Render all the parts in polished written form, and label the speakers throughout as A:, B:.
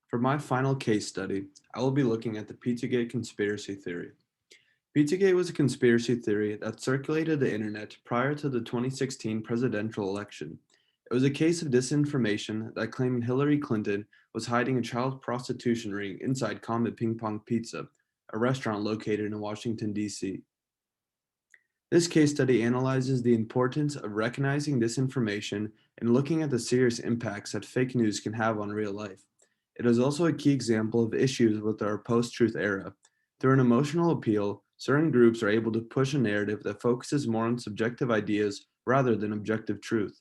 A: For my final case study, I will be looking at the Pizzagate conspiracy theory. Pizzagate was a conspiracy theory that circulated the internet prior to the 2016 presidential election. It was a case of disinformation that claimed Hillary Clinton was hiding a child prostitution ring inside Comet Ping Pong Pizza, a restaurant located in Washington, D.C. This case study analyzes the importance of recognizing disinformation and looking at the serious impacts that fake news can have on real life. It is also a key example of issues with our post-truth era. Through an emotional appeal, certain groups are able to push a narrative that focuses more on subjective ideas rather than objective truth.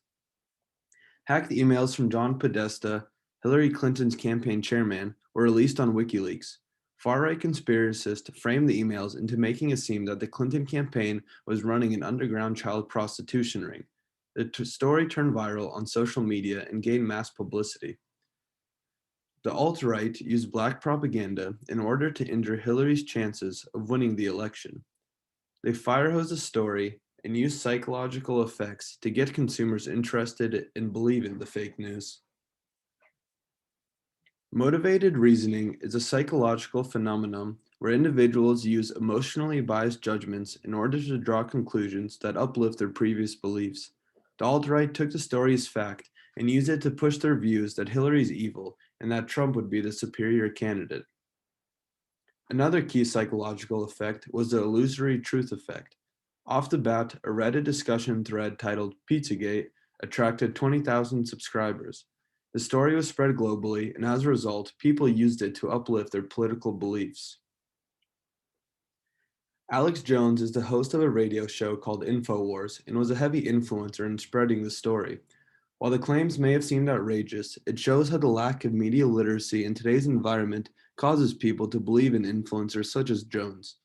A: Hacked emails from John Podesta, Hillary Clinton's campaign chairman, were released on WikiLeaks. Far-right conspiracists framed the emails into making it seem that the Clinton campaign was running an underground child prostitution ring. The story turned viral on social media and gained mass publicity. The alt-right used black propaganda in order to injure Hillary's chances of winning the election. They firehose the story and use psychological effects to get consumers interested in believing the fake news. Motivated reasoning is a psychological phenomenon where individuals use emotionally biased judgments in order to draw conclusions that uplift their previous beliefs. The alt-right took the story as fact and used it to push their views that Hillary is evil and that Trump would be the superior candidate. Another key psychological effect was the illusory truth effect. Off the bat, a Reddit discussion thread titled Pizzagate attracted 20,000 subscribers. The story was spread globally, and as a result, people used it to uplift their political beliefs. Alex Jones is the host of a radio show called InfoWars and was a heavy influencer in spreading the story. While the claims may have seemed outrageous, it shows how the lack of media literacy in today's environment causes people to believe in influencers such as Jones.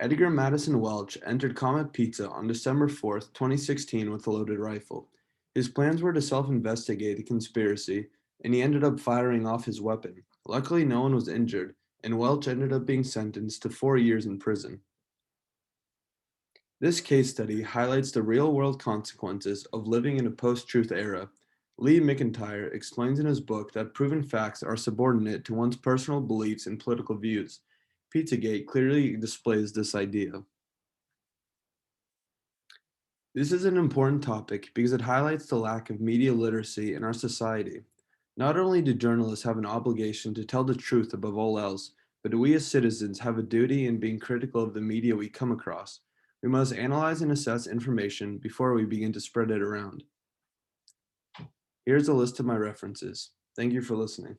A: Edgar Madison Welch entered Comet Pizza on December 4th, 2016 with a loaded rifle. His plans were to self-investigate the conspiracy, and he ended up firing off his weapon. Luckily, no one was injured, and Welch ended up being sentenced to 4 years in prison. This case study highlights the real-world consequences of living in a post-truth era. Lee McIntyre explains in his book that proven facts are subordinate to one's personal beliefs and political views. Pizzagate clearly displays this idea. This is an important topic because it highlights the lack of media literacy in our society. Not only do journalists have an obligation to tell the truth above all else, but we as citizens have a duty in being critical of the media we come across. We must analyze and assess information before we begin to spread it around. Here's a list of my references. Thank you for listening.